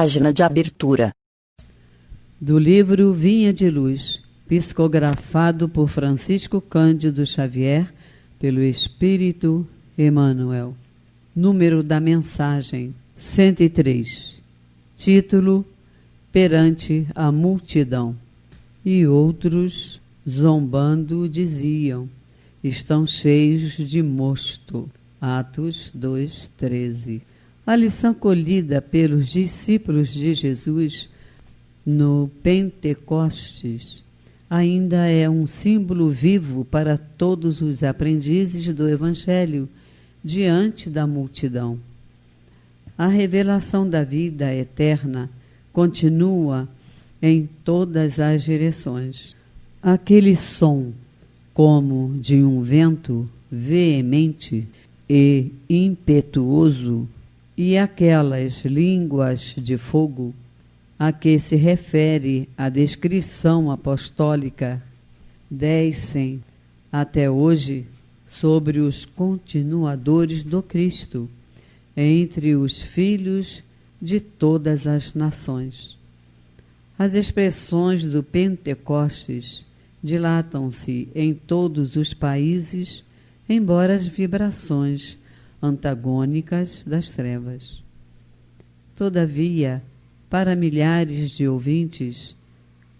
página de abertura. Do livro Vinha de Luz, psicografado por Francisco Cândido Xavier, pelo Espírito Emmanuel. Número da mensagem 103. Título: Perante a multidão. E outros, zombando, diziam: estão cheios de mosto. Atos 2:13. A lição colhida pelos discípulos de Jesus no Pentecostes ainda é um símbolo vivo para todos os aprendizes do Evangelho diante da multidão. A revelação da vida eterna continua em todas as direções. Aquele som, como de um vento veemente e impetuoso, e aquelas línguas de fogo a que se refere a descrição apostólica, descem até hoje sobre os continuadores do Cristo, entre os filhos de todas as nações. As expressões do Pentecostes dilatam-se em todos os países, embora as vibrações antagônicas das trevas. Todavia, para milhares de ouvintes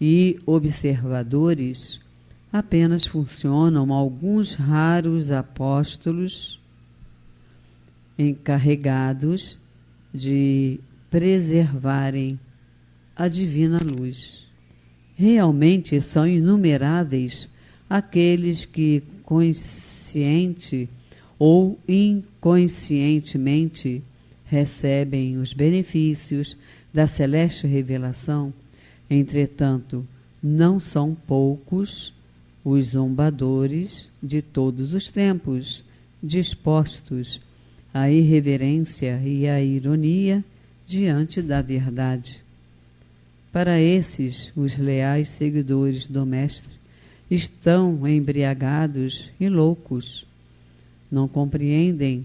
e observadores, apenas funcionam alguns raros apóstolos encarregados de preservarem a divina luz. Realmente são inumeráveis aqueles que, consciente ou inconscientemente, recebem os benefícios da celeste revelação. Entretanto, não são poucos os zombadores de todos os tempos, dispostos à irreverência e à ironia diante da verdade. Para esses, os leais seguidores do Mestre estão embriagados e loucos. Não compreendem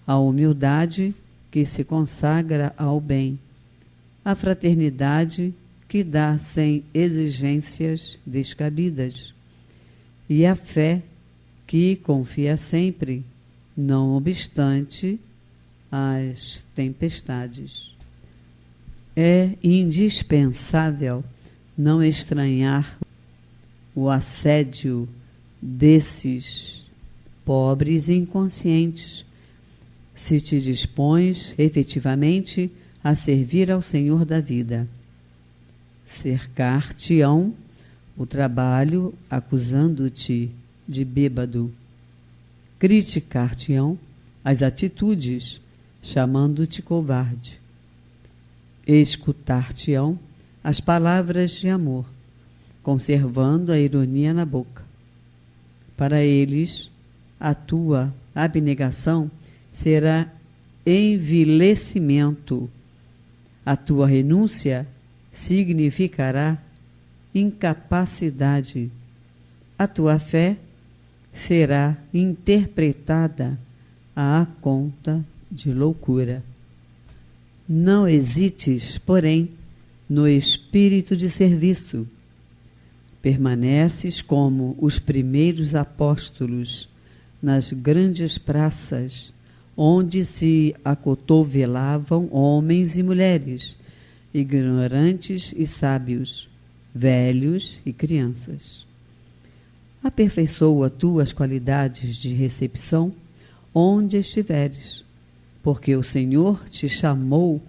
a humildade que se consagra ao bem, a fraternidade que dá sem exigências descabidas, e a fé que confia sempre, não obstante as tempestades. É indispensável não estranhar o assédio desses pobres inconscientes, se te dispões efetivamente a servir ao Senhor da vida. Cercar-te-ão o trabalho acusando-te de bêbado. Criticar-te-ão as atitudes chamando-te covarde. Escutar-te-ão as palavras de amor, conservando a ironia na boca. Para eles, a tua abnegação será envilecimento. A tua renúncia significará incapacidade. A tua fé será interpretada à conta de loucura. Não hesites, porém, no espírito de serviço. Permaneces como os primeiros apóstolos nas grandes praças, onde se acotovelavam homens e mulheres, ignorantes e sábios, velhos e crianças. Aperfeiçoa tuas qualidades de recepção onde estiveres, porque o Senhor te chamou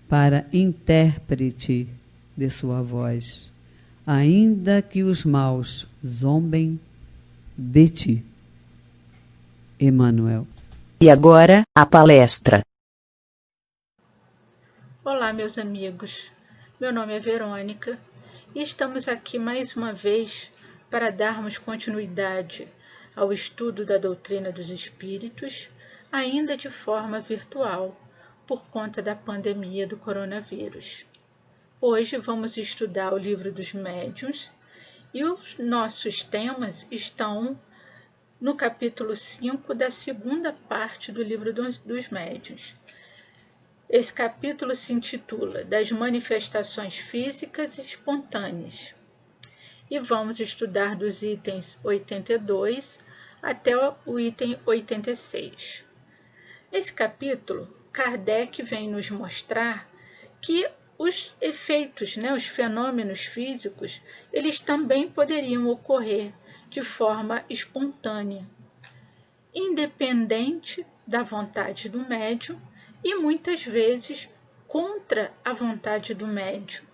para intérprete de sua voz, ainda que os maus zombem de ti. Emmanuel. E agora, a palestra. Olá, meus amigos. Meu nome é Verônica e estamos aqui mais uma vez para darmos continuidade ao estudo da doutrina dos espíritos, ainda de forma virtual, por conta da pandemia do coronavírus. Hoje vamos estudar o Livro dos Médiuns e os nossos temas estão no capítulo 5 da segunda parte do Livro dos Médiuns. Esse capítulo se intitula Das Manifestações Físicas Espontâneas. E vamos estudar dos itens 82 até o item 86. Nesse capítulo, Kardec vem nos mostrar que os efeitos, os fenômenos físicos, eles também poderiam ocorrer de forma espontânea, independente da vontade do médium e muitas vezes contra a vontade do médium.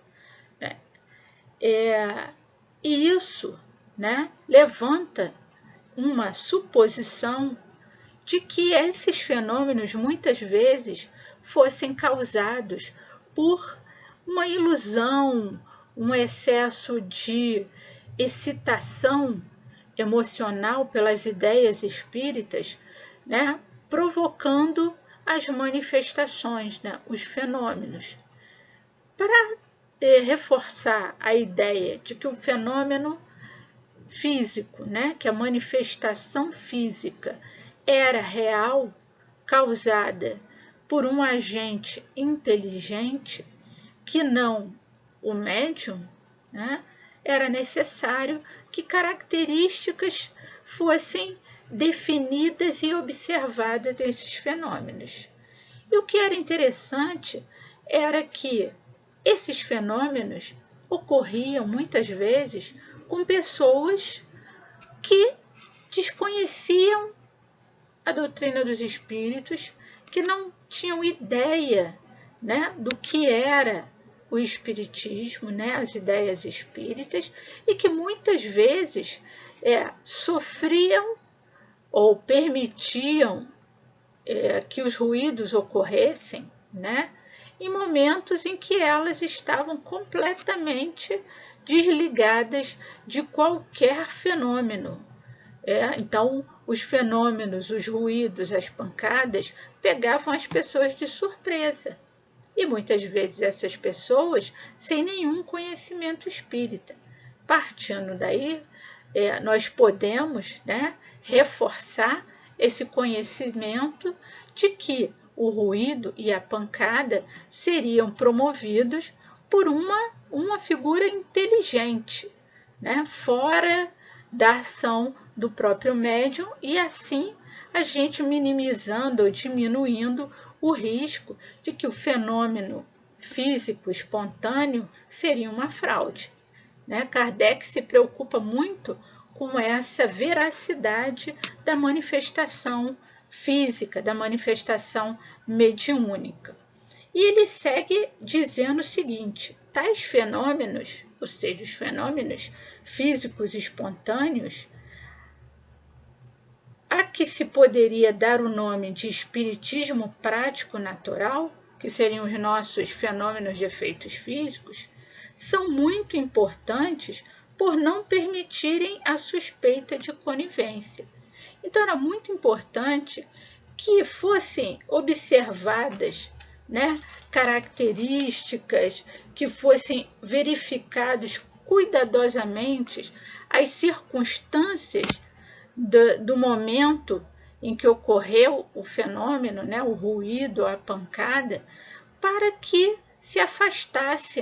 E isso levanta uma suposição de que esses fenômenos muitas vezes fossem causados por uma ilusão, um excesso de excitação emocional pelas ideias espíritas, provocando as manifestações, os fenômenos. Para reforçar a ideia de que o fenômeno físico, que a manifestação física era real, causada por um agente inteligente, que não o médium, era necessário que características fossem definidas e observadas desses fenômenos. E o que era interessante era que esses fenômenos ocorriam muitas vezes com pessoas que desconheciam a doutrina dos espíritos, que não tinham ideia do que era o espiritismo, as ideias espíritas, e que muitas vezes sofriam ou permitiam que os ruídos ocorressem, em momentos em que elas estavam completamente desligadas de qualquer fenômeno. Então, os fenômenos, os ruídos, as pancadas pegavam as pessoas de surpresa. E muitas vezes essas pessoas sem nenhum conhecimento espírita. Partindo daí, nós podemos reforçar esse conhecimento de que o ruído e a pancada seriam promovidos por uma figura inteligente, fora da ação do próprio médium, e assim a gente minimizando ou diminuindo o risco de que o fenômeno físico espontâneo seria uma fraude. Kardec se preocupa muito com essa veracidade da manifestação física, da manifestação mediúnica. E ele segue dizendo o seguinte: tais fenômenos, ou seja, os fenômenos físicos espontâneos, a que se poderia dar o nome de espiritismo prático natural, que seriam os nossos fenômenos de efeitos físicos, são muito importantes por não permitirem a suspeita de conivência. Então, era muito importante que fossem observadas características, que fossem verificados cuidadosamente as circunstâncias do momento em que ocorreu o fenômeno, o ruído, a pancada, para que se afastasse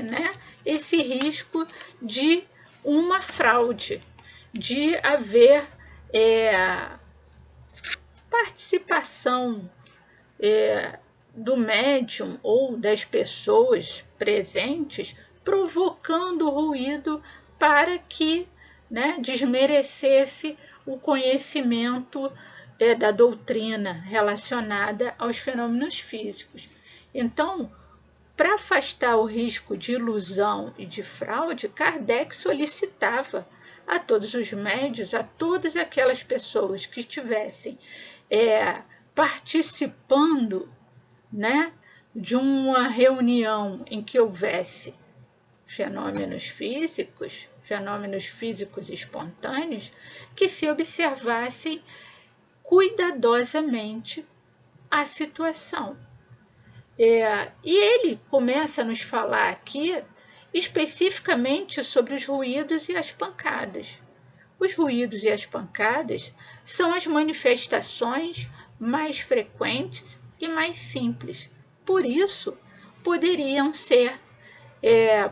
esse risco de uma fraude, de haver participação do médium ou das pessoas presentes provocando ruído para que desmerecesse o conhecimento da doutrina relacionada aos fenômenos físicos. Então, para afastar o risco de ilusão e de fraude, Kardec solicitava a todos os médiuns, a todas aquelas pessoas que estivessem participando de uma reunião em que houvesse fenômenos físicos espontâneos, que se observassem cuidadosamente a situação. E ele começa a nos falar aqui especificamente sobre os ruídos e as pancadas. Os ruídos e as pancadas são as manifestações mais frequentes e mais simples por isso, poderiam ser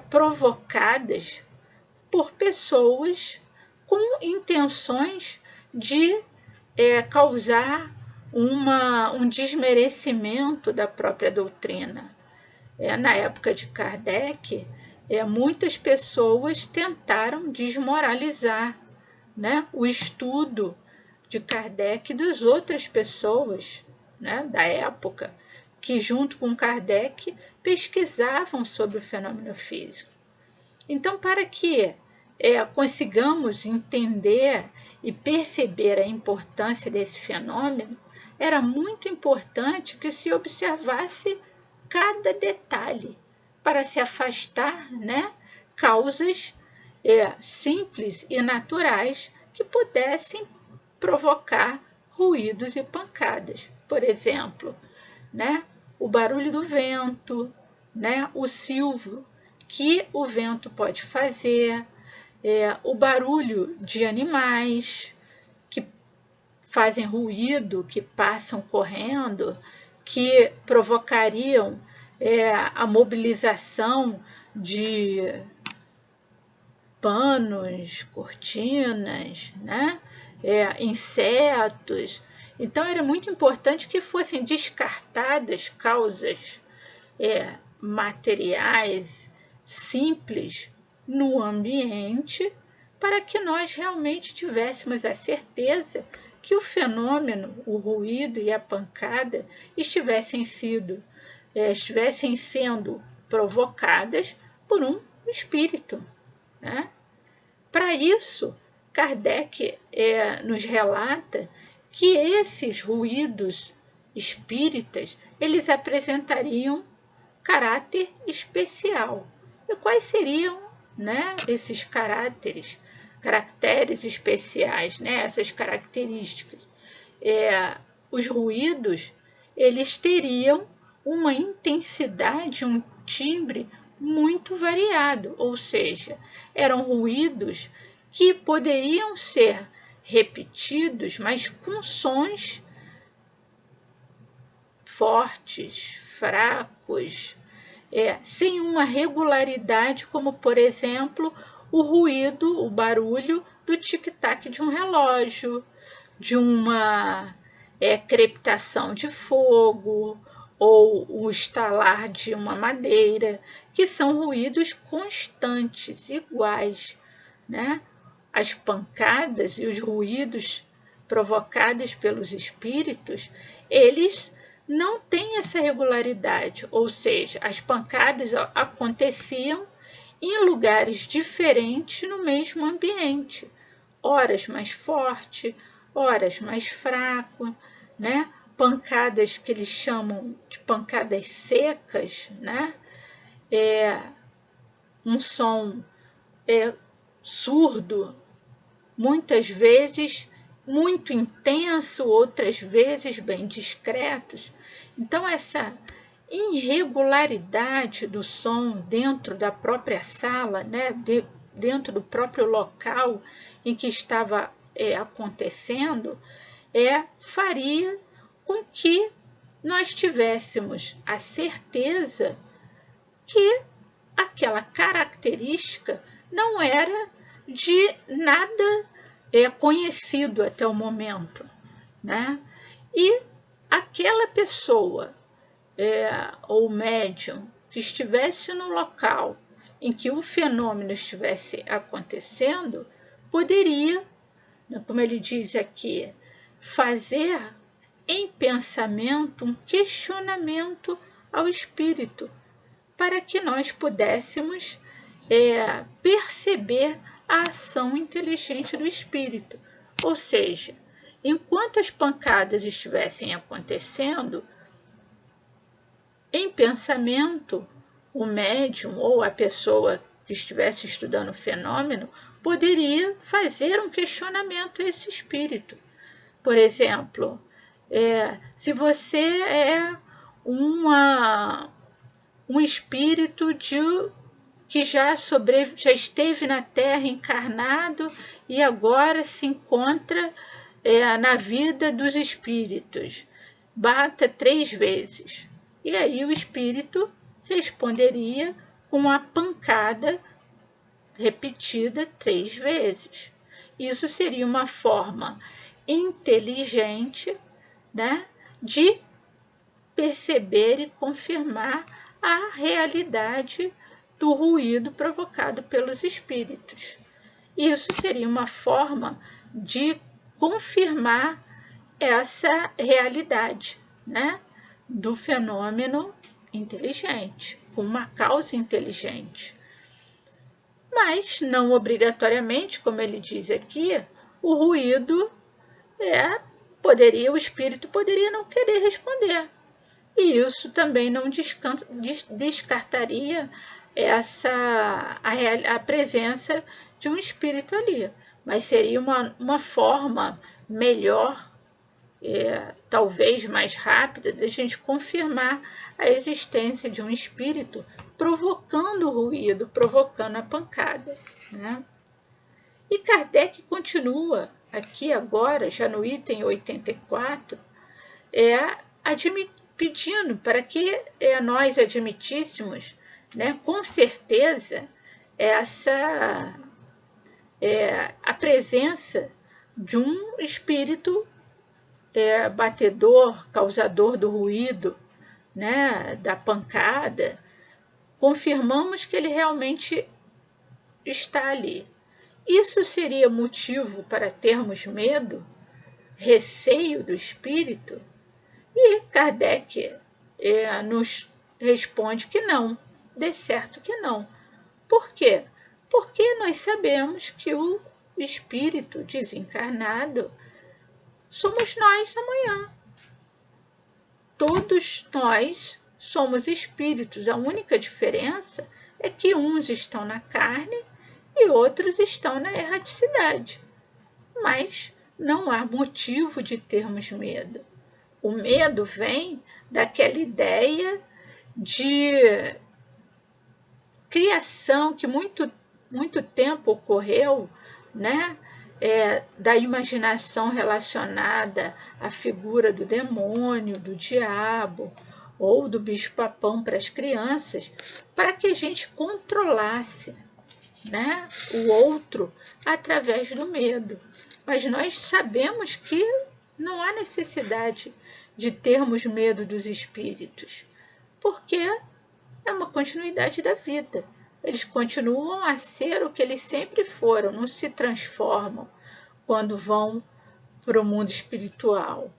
provocadas por pessoas com intenções de causar um desmerecimento da própria doutrina. Na época de Kardec, muitas pessoas tentaram desmoralizar, né, o estudo de Kardec e das outras pessoas, né, da época, que junto com Kardec pesquisavam sobre o fenômeno físico. Então, para que consigamos entender e perceber a importância desse fenômeno, era muito importante que se observasse cada detalhe para se afastar, né, causas simples e naturais que pudessem provocar ruídos e pancadas. Por exemplo, né, o barulho do vento, né, o silvo que o vento pode fazer, o barulho de animais que fazem ruído, que passam correndo, que provocariam a mobilização de panos, cortinas, né? Insetos. Então, era muito importante que fossem descartadas causas materiais simples no ambiente, para que nós realmente tivéssemos a certeza que o fenômeno, o ruído e a pancada estivessem sendo provocadas por um espírito, né? Para isso, Kardec nos relata que esses ruídos espíritas, eles apresentariam caráter especial. E quais seriam, né, esses caracteres especiais, né, essas características? Os ruídos, eles teriam uma intensidade, um timbre muito variado, ou seja, eram ruídos que poderiam ser repetidos, mas com sons fortes, fracos, sem uma regularidade, como, por exemplo, o ruído, o barulho do tic-tac de um relógio, de uma crepitação de fogo ou o estalar de uma madeira, que são ruídos constantes, iguais, né? As pancadas e os ruídos provocados pelos espíritos, eles não têm essa regularidade, ou seja, as pancadas aconteciam em lugares diferentes no mesmo ambiente, horas mais forte, horas mais fraco, né? Pancadas que eles chamam de pancadas secas, né? Um som surdo, muitas vezes muito intenso, outras vezes bem discretos. Então, essa irregularidade do som dentro da própria sala, né, dentro do próprio local em que estava acontecendo, faria com que nós tivéssemos a certeza que aquela característica não era de nada conhecido até o momento, né? E aquela pessoa ou médium que estivesse no local em que o fenômeno estivesse acontecendo, poderia, como ele diz aqui, fazer em pensamento um questionamento ao espírito, para que nós pudéssemos perceber a ação inteligente do espírito. Ou seja, enquanto as pancadas estivessem acontecendo, em pensamento, o médium ou a pessoa que estivesse estudando o fenômeno poderia fazer um questionamento a esse espírito. Por exemplo, se você é um espírito que já esteve na Terra encarnado e agora se encontra na vida dos espíritos, bata 3 vezes. E aí o espírito responderia com uma pancada repetida 3 vezes. Isso seria uma forma inteligente, né, de perceber e confirmar a realidade do ruído provocado pelos espíritos. Isso seria uma forma de confirmar essa realidade, né, do fenômeno inteligente, com uma causa inteligente. Mas, não obrigatoriamente, como ele diz aqui, o ruído o espírito poderia não querer responder. E isso também não descartaria a presença de um espírito ali. Mas seria uma forma melhor, talvez mais rápida, de a gente confirmar a existência de um espírito provocando o ruído, provocando a pancada, né? E Kardec continua aqui agora, já no item 84, pedindo para que nós admitíssemos, né, com certeza, a presença de um espírito batedor, causador do ruído, né, da pancada. Confirmamos que ele realmente está ali. Isso seria motivo para termos medo, receio do espírito? E Kardec nos responde que não, de certo que não. Por quê? Porque nós sabemos que o espírito desencarnado somos nós amanhã. Todos nós somos espíritos. A única diferença é que uns estão na carne e outros estão na erraticidade. Mas não há motivo de termos medo. O medo vem daquela ideia de criação que muito tempo ocorreu, né? Da imaginação relacionada à figura do demônio, do diabo ou do bicho-papão para as crianças, para que a gente controlasse, né, o outro através do medo. Mas nós sabemos que não há necessidade de termos medo dos espíritos, porque é uma continuidade da vida. Eles continuam a ser o que eles sempre foram, não se transformam quando vão para o mundo espiritual.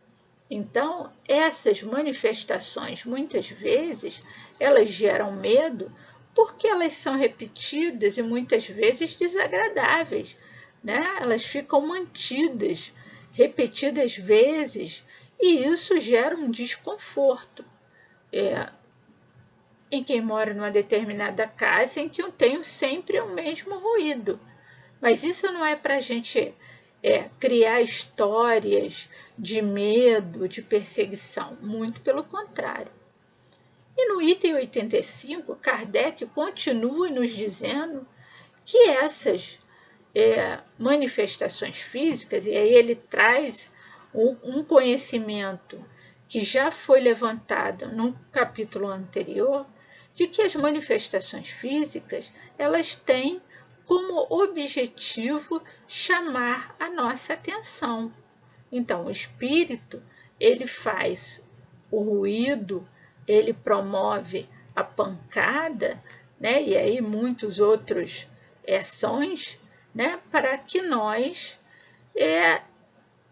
Então, essas manifestações, muitas vezes, elas geram medo porque elas são repetidas e muitas vezes desagradáveis, né? Elas ficam mantidas repetidas vezes e isso gera um desconforto em quem mora numa determinada casa em que eu tenho sempre o mesmo ruído. Mas isso não é para a gente criar histórias de medo, de perseguição, muito pelo contrário. E no item 85, Kardec continua nos dizendo que essas manifestações físicas, e aí ele traz um conhecimento que já foi levantado no capítulo anterior, de que as manifestações físicas, elas têm como objetivo chamar a nossa atenção. Então, o espírito, ele faz o ruído, ele promove a pancada, né? E aí muitos outros sons, né? Para que nós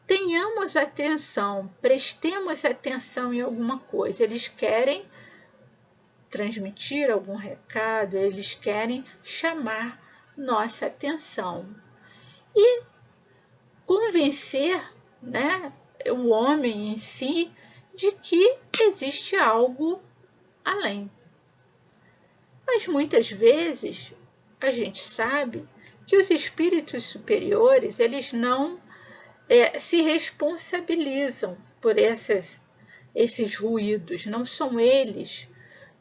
tenhamos atenção, prestemos atenção em alguma coisa. Eles querem transmitir algum recado, eles querem chamar nossa atenção. E convencer, né, o homem em si de que existe algo além. Mas muitas vezes a gente sabe que os espíritos superiores, eles não se responsabilizam por esses ruídos, não são eles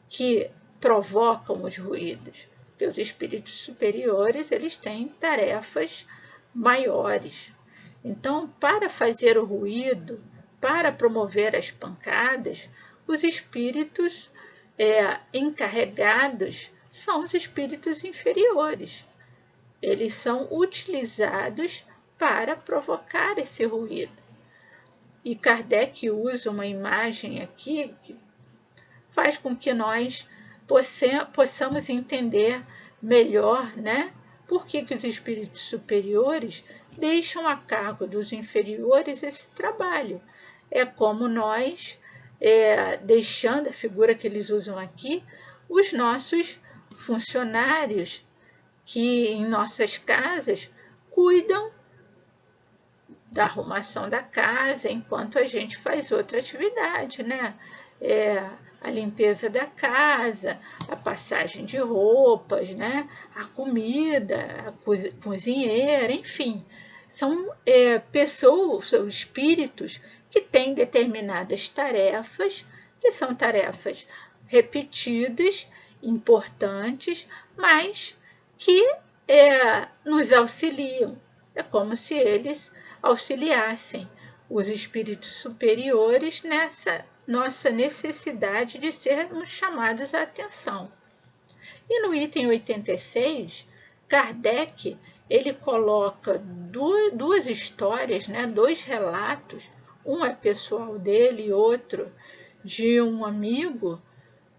que provocam os ruídos, porque os espíritos superiores, eles têm tarefas maiores. Então, para fazer o ruído, para promover as pancadas, os espíritos encarregados são os espíritos inferiores. Eles são utilizados para provocar esse ruído. E Kardec usa uma imagem aqui que faz com que nós possamos entender melhor, né, por que os espíritos superiores deixam a cargo dos inferiores esse trabalho. É como nós, deixando a figura que eles usam aqui, os nossos funcionários que em nossas casas cuidam da arrumação da casa enquanto a gente faz outra atividade, né? A limpeza da casa, a passagem de roupas, né? A comida, a cozinheira, enfim. São pessoas, são espíritos que têm determinadas tarefas, que são tarefas repetidas, importantes, mas que nos auxiliam. É como se eles auxiliassem os espíritos superiores nessa nossa necessidade de sermos chamados à atenção. E no item 86, Kardec ele coloca duas histórias, né, dois relatos, um é pessoal dele e outro de um amigo,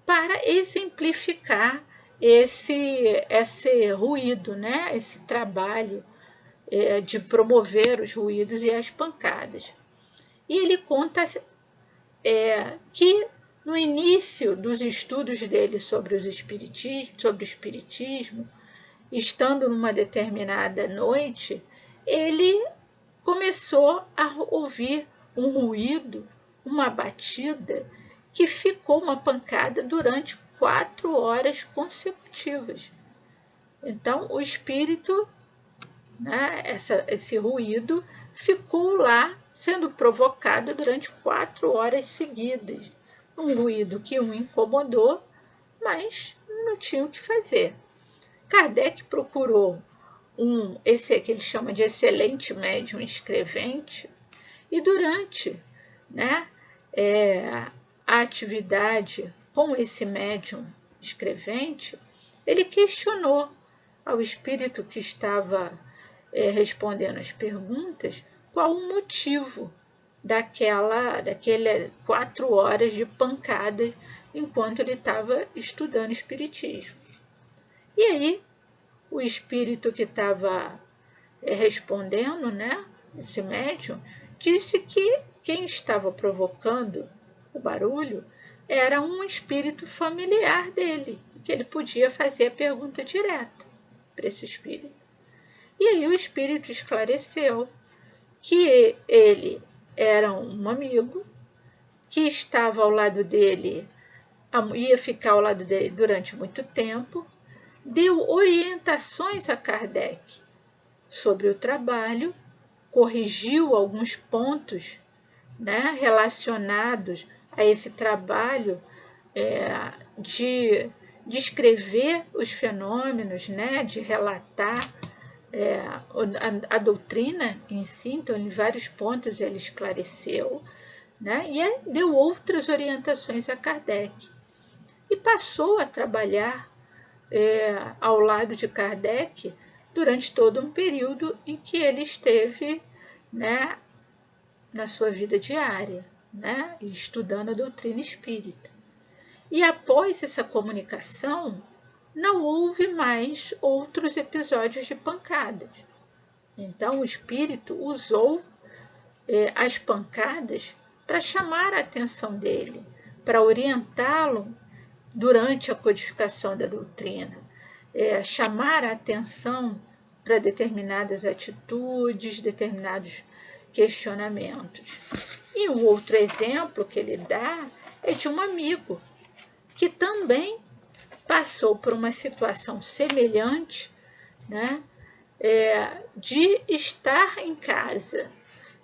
para exemplificar esse ruído, né, esse trabalho de promover os ruídos e as pancadas. E ele conta que no início dos estudos dele sobre o espiritismo, estando numa determinada noite, ele começou a ouvir um ruído, uma batida, que ficou uma pancada durante 4 horas consecutivas. Então, o espírito, né, esse ruído, ficou lá sendo provocado durante 4 horas seguidas. Um ruído que o incomodou, mas não tinha o que fazer. Kardec procurou esse que ele chama de excelente médium escrevente, e durante, né, a atividade com esse médium escrevente, ele questionou ao espírito que estava respondendo as perguntas qual o motivo daquele 4 horas de pancada enquanto ele estava estudando espiritismo. E aí, o espírito que estava respondendo, né, esse médium, disse que quem estava provocando o barulho era um espírito familiar dele, que ele podia fazer a pergunta direta para esse espírito. E aí o espírito esclareceu que ele era um amigo que estava ao lado dele, ia ficar ao lado dele durante muito tempo, deu orientações a Kardec sobre o trabalho, corrigiu alguns pontos, né, relacionados a esse trabalho de descrever os fenômenos, né, de relatar a doutrina em si. Então, em vários pontos ele esclareceu, né, e deu outras orientações a Kardec. E passou a trabalhar ao lado de Kardec durante todo um período em que ele esteve, né, na sua vida diária, né, estudando a doutrina espírita. E após essa comunicação, não houve mais outros episódios de pancadas. Então, o espírito usou as pancadas para chamar a atenção dele, para orientá-lo durante a codificação da doutrina, chamar a atenção para determinadas atitudes, determinados questionamentos. E um outro exemplo que ele dá é de um amigo que também passou por uma situação semelhante, né, de estar em casa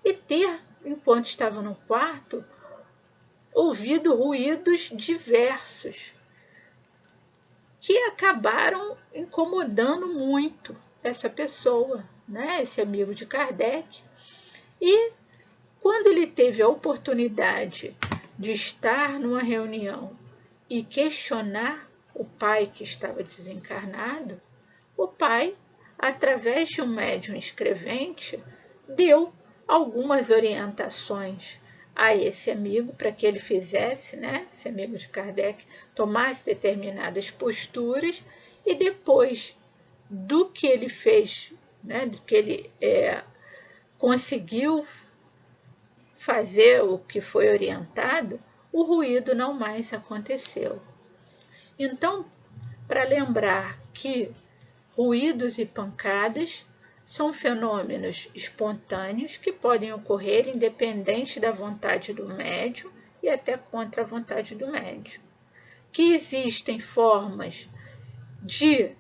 e ter, enquanto estava no quarto, ouvido ruídos diversos que acabaram incomodando muito essa pessoa, né, esse amigo de Kardec. E quando ele teve a oportunidade de estar numa reunião e questionar o pai que estava desencarnado, o pai, através de um médium escrevente, deu algumas orientações a esse amigo para que ele fizesse, né, esse amigo de Kardec, tomasse determinadas posturas, e depois do que ele fez, né, do que ele conseguiu fazer o que foi orientado, o ruído não mais aconteceu. Então, para lembrar que ruídos e pancadas são fenômenos espontâneos que podem ocorrer independente da vontade do médium e até contra a vontade do médium. Que existem formas de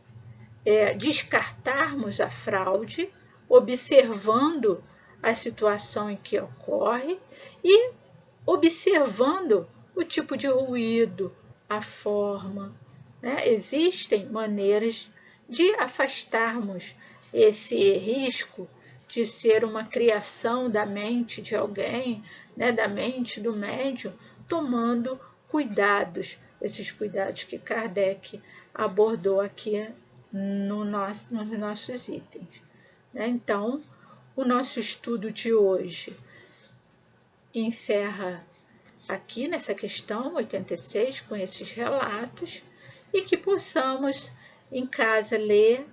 descartarmos a fraude, observando a situação em que ocorre e observando o tipo de ruído, a forma, né? Existem maneiras de afastarmos esse risco de ser uma criação da mente de alguém, né, da mente do médium, tomando cuidados, esses cuidados que Kardec abordou aqui nos nossos itens. Né? Então, o nosso estudo de hoje encerra aqui nessa questão 86 com esses relatos, e que possamos em casa ler,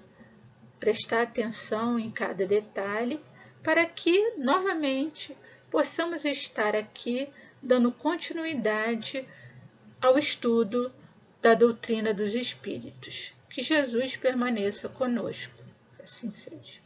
prestar atenção em cada detalhe, para que novamente possamos estar aqui dando continuidade ao estudo da doutrina dos espíritos. Que Jesus permaneça conosco. Assim seja.